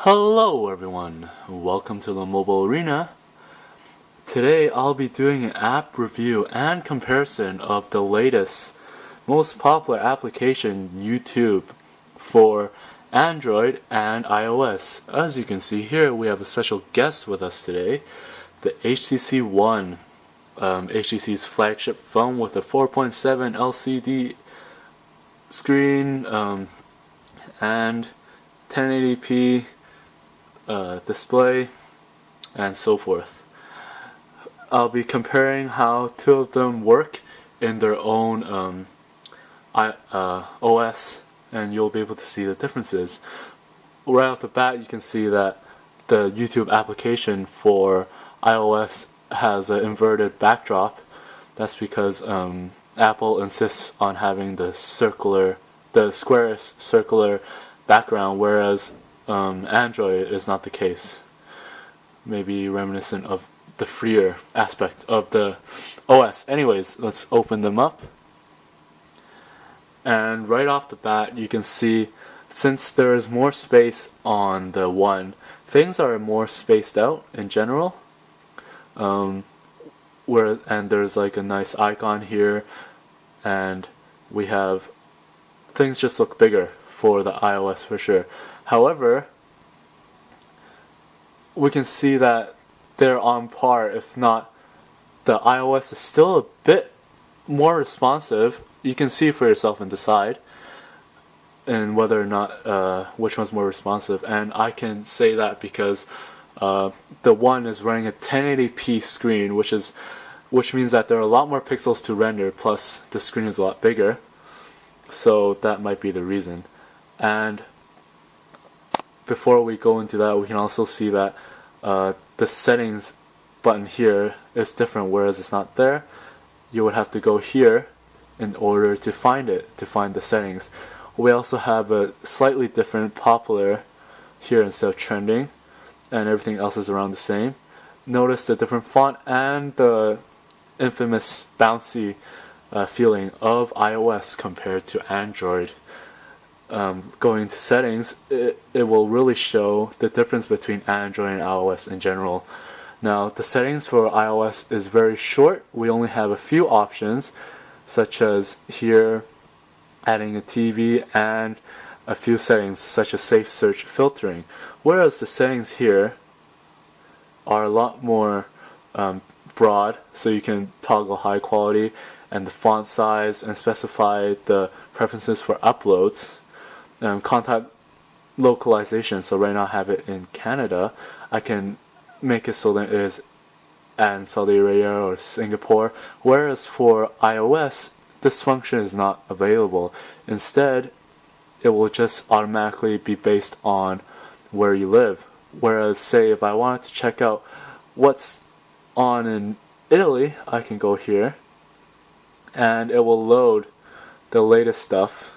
Hello everyone, welcome to the mobile arena. Today I'll be doing an app review and comparison of the latest, most popular application, YouTube, for Android and iOS. As you can see here, we have a special guest with us today, the HTC ONE, HTC's flagship phone with a 4.7 LCD screen and 1080p display and so forth. I'll be comparing how two of them work in their own OS, and you'll be able to see the differences. Right off the bat, you can see that the YouTube application for iOS has an inverted backdrop. That's because Apple insists on having the square circular background, whereas Android is not the case. Maybe reminiscent of the freer aspect of the OS. Anyways, let's open them up. And right off the bat, you can see, since there is more space on the One, things are more spaced out in general. And there's like a nice icon here, and we have things just look bigger for the iOS for sure. However, we can see that they're on par, if not, the iOS is still a bit more responsive. You can see for yourself and decide and whether or not which one's more responsive. And I can say that because the One is running a 1080p screen, which means that there are a lot more pixels to render, plus the screen is a lot bigger. So that might be the reason. And before we go into that, we can also see that the settings button here is different, whereas it's not there. You would have to go here in order to find it, to find the settings. We also have a slightly different popular here instead of trending, and everything else is around the same. Notice the different font and the infamous bouncy feeling of iOS compared to Android. Going to settings, it will really show the difference between Android and iOS in general. Now, the settings for iOS is very short. We only have a few options, such as here adding a TV and a few settings such as safe search filtering, whereas the settings here are a lot more broad, so you can toggle high quality and the font size and specify the preferences for uploads. Content localization, so right now I have it in Canada. I can make it so that it is in Saudi Arabia or Singapore, whereas for iOS this function is not available. Instead, it will just automatically be based on where you live. Whereas, say if I wanted to check out what's on in Italy, I can go here and it will load the latest stuff.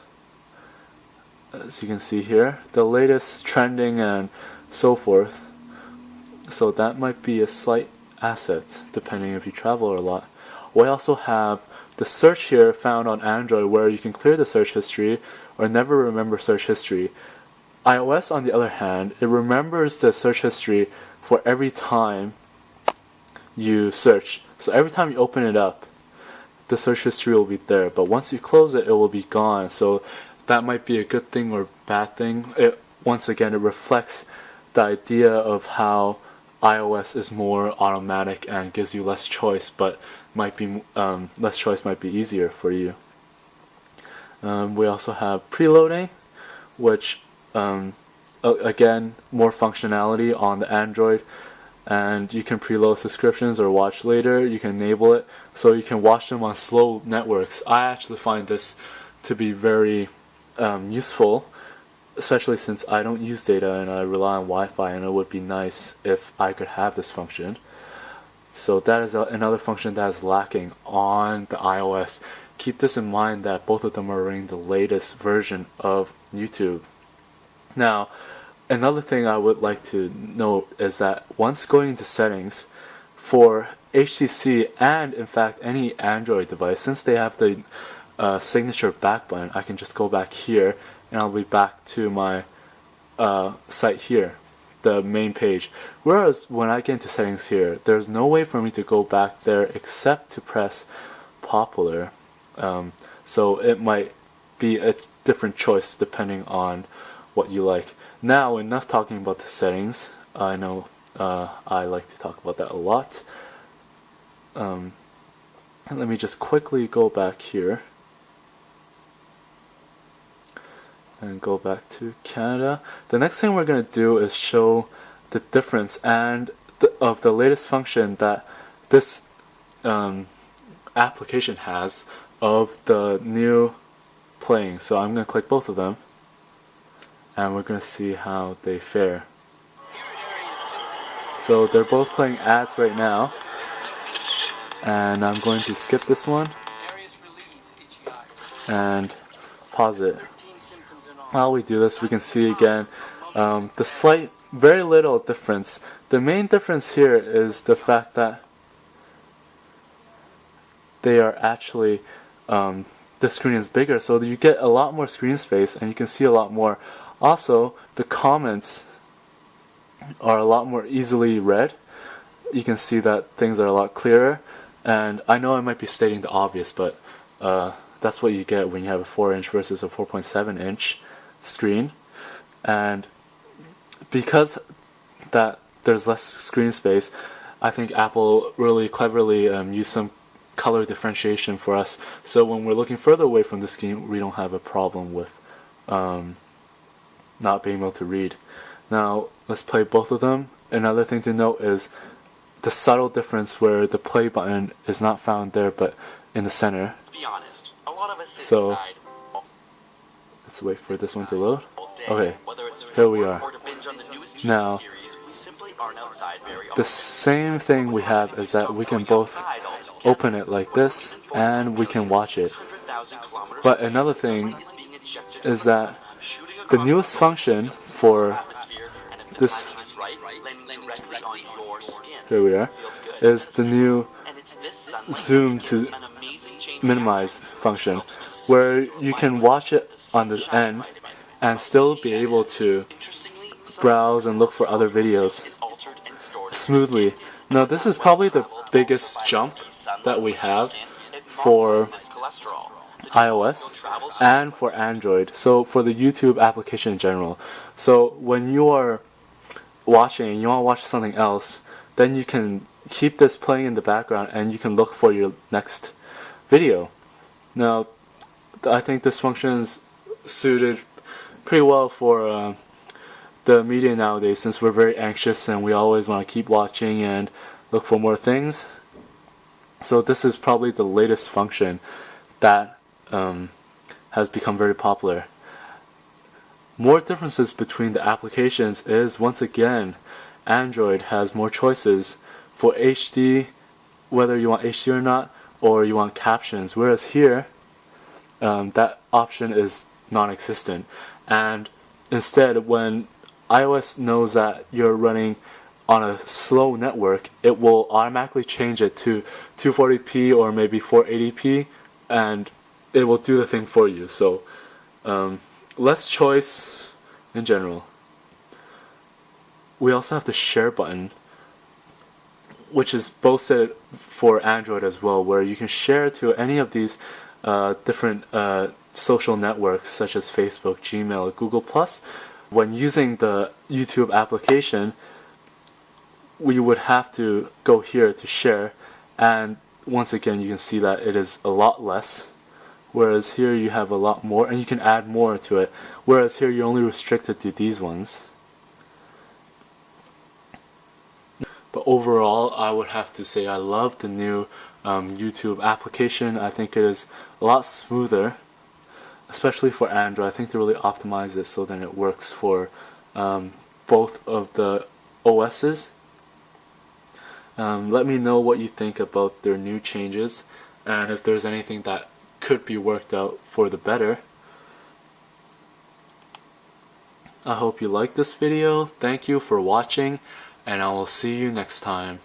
As you can see here, the latest trending and so forth. So that might be a slight asset depending if you travel a lot. We also have the search here found on Android, where you can clear the search history or never remember search history. iOS, on the other hand, it remembers the search history for every time you search. So every time you open it up, the search history will be there, but once you close it, it will be gone. So that might be a good thing or bad thing. Once again, it reflects the idea of how iOS is more automatic and gives you less choice, but less choice might be easier for you. We also have preloading, which again, more functionality on the Android, and you can preload subscriptions or watch later. You can enable it so you can watch them on slow networks. I actually find this to be very useful, especially since I don't use data and I rely on Wi-Fi, and it would be nice if I could have this function. So that is another function that is lacking on the iOS. Keep this in mind that both of them are running the latest version of YouTube. Now, another thing I would like to note is that once going into settings for HTC and in fact any Android device, since they have the signature back button, I can just go back here and I'll be back to my site here. the main page. Whereas when I get into settings here, there's no way for me to go back there except to press popular. So it might be a different choice depending on what you like. Now, enough talking about the settings. I know I like to talk about that a lot. Let me just quickly go back here and go back to Canada. The next thing we're going to do is show the difference and of the latest function that this application has of the new playing. So I'm going to click both of them and we're going to see how they fare. So they're both playing ads right now, and I'm going to skip this one and pause it. While we do this, we can see again the slight, very little difference. The main difference here is the fact that they are actually, the screen is bigger, so you get a lot more screen space and you can see a lot more. Also, the comments are a lot more easily read. You can see that things are a lot clearer, and I know I might be stating the obvious, but that's what you get when you have a 4-inch versus a 4.7-inch screen. And because that there's less screen space, I think Apple really cleverly used some color differentiation for us, so when we're looking further away from the screen, we don't have a problem with not being able to read. Now let's play both of them. Another thing to note is the subtle difference where the play button is not found there but in the center. Be honest, a lot of us So let's wait for this one to load. Okay, here we are. Now the same thing we have is that we can both open it like this and we can watch it. But another thing is that the newest function for this, here we are, is the new zoom to minimize function, where you can watch it on the end and still be able to browse and look for other videos smoothly. Now this is probably the biggest jump that we have for iOS and for Android, so for the YouTube application in general. So when you are watching and you want to watch something else, then you can keep this playing in the background and you can look for your next video. Now I think this function is suited pretty well for the media nowadays, since we're very anxious and we always want to keep watching and look for more things. So this is probably the latest function that has become very popular. More differences between the applications is, once again, Android has more choices for HD, whether you want HD or not, or you want captions, whereas here that option is non-existent. And instead, when iOS knows that you're running on a slow network, it will automatically change it to 240p or maybe 480p, and it will do the thing for you. So less choice in general. We also have the share button, which is both set for Android as well, where you can share to any of these different social networks such as Facebook, Gmail, Google+. When using the YouTube application, we would have to go here to share, and once again you can see that it is a lot less, whereas here you have a lot more and you can add more to it, whereas here you're only restricted to these ones. But overall, I would have to say I love the new YouTube application. I think it is a lot smoother, especially for Android. I think they really optimize it so that it works for both of the OSs. Let me know what you think about their new changes and if there's anything that could be worked out for the better. I hope you liked this video. Thank you for watching, and I will see you next time.